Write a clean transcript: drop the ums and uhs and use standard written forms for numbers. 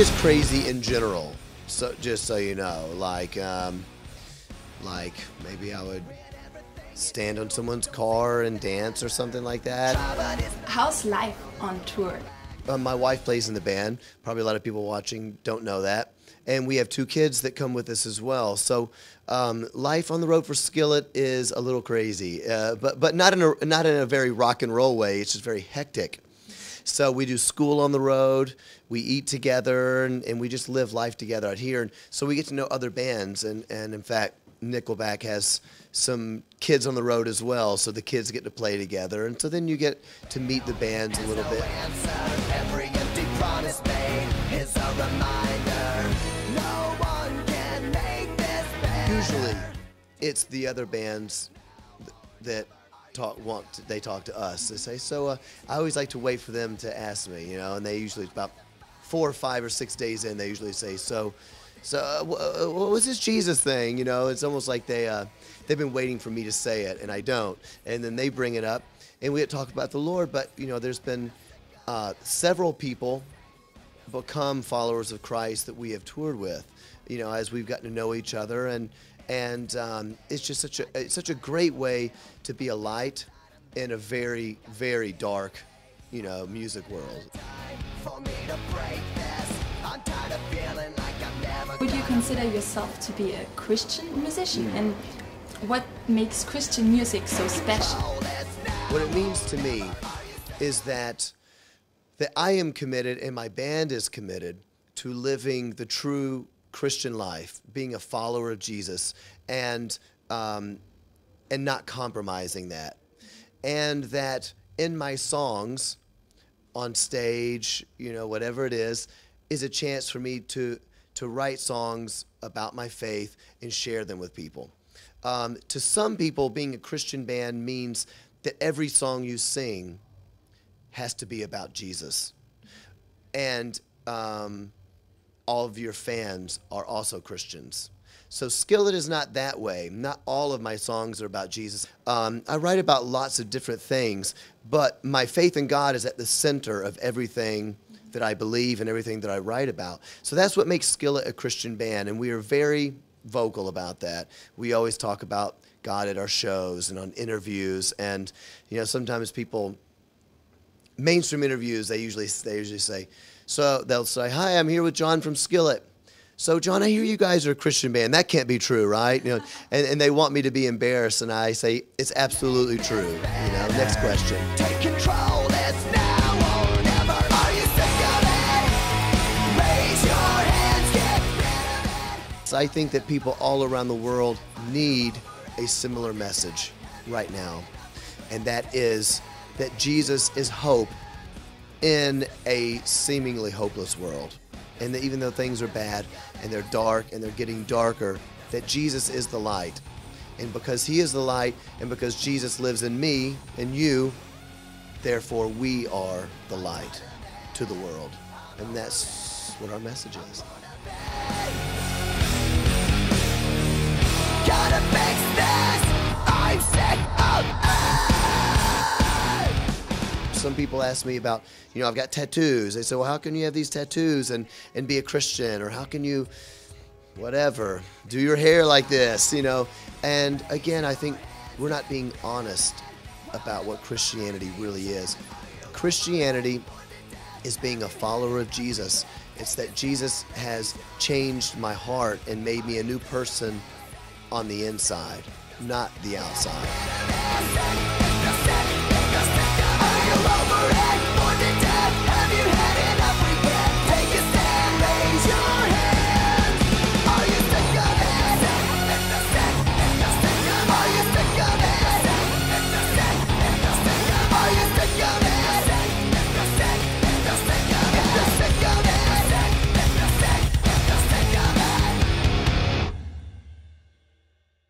just crazy in general. So just so you know, like maybe I would stand on someone's car and dance or something like that. How's life on tour? My wife plays in the band. Probably a lot of people watching don't know that. And we have 2 kids that come with us as well. So life on the road for Skillet is a little crazy, but not in a very rock and roll way. It's just very hectic. So we do school on the road, we eat together, and we just live life together out here. And so we get to know other bands, and in fact, Nickelback has some kids on the road as well, so the kids get to play together. And so then you get to meet the bands a little bit. Every empty promise made is a reminder. No one can make this better. Usually, it's the other bands that they talk to us. They say, so I always like to wait for them to ask me, you know, and they usually, about 4 or 5 or 6 days in, they usually say, so what was this Jesus thing? You know, it's almost like they've been waiting for me to say it, and I don't. And then they bring it up, and we talk about the Lord. But, you know, there's been several people become followers of Christ that we have toured with, you know, as we've gotten to know each other. And it's just such a great way to be a light in a very, very dark, you know, music world. Would you consider yourself to be a Christian musician? And what makes Christian music so special? What it means to me is that I am committed, and my band is committed to living the true Christian life, being a follower of Jesus, and not compromising that. And that in my songs, on stage, you know, whatever it is a chance for me to write songs about my faith and share them with people. To some people, being a Christian band means that every song you sing has to be about Jesus. And all of your fans are also Christians. So Skillet is not that way. Not all of my songs are about Jesus. I write about lots of different things, but my faith in God is at the center of everything that I believe and everything that I write about. So that's what makes Skillet a Christian band, and we are very vocal about that. We always talk about God at our shows and on interviews, and you know, sometimes people, mainstream interviews, they usually say, so they'll say, "Hi, I'm here with John from Skillet. So John, I hear you guys are a Christian band. That can't be true, right?" You know, and they want me to be embarrassed, and I say, it's absolutely true. You know, next question. Take control, it's now or never. Are you sick of it? Raise your hands, get rid of it. So I think that people all around the world need a similar message right now, and that is that Jesus is hope in a seemingly hopeless world. And that even though things are bad and they're dark and they're getting darker, that Jesus is the light. And because he is the light, and because Jesus lives in me and you, therefore we are the light to the world. And that's what our message is. Gotta fix this. I'm sick of it. Some people ask me about, you know, I've got tattoos. They say, well, how can you have these tattoos and be a Christian? Or how can you, whatever, do your hair like this, you know? And again, I think we're not being honest about what Christianity really is. Christianity is being a follower of Jesus. It's that Jesus has changed my heart and made me a new person on the inside, not the outside.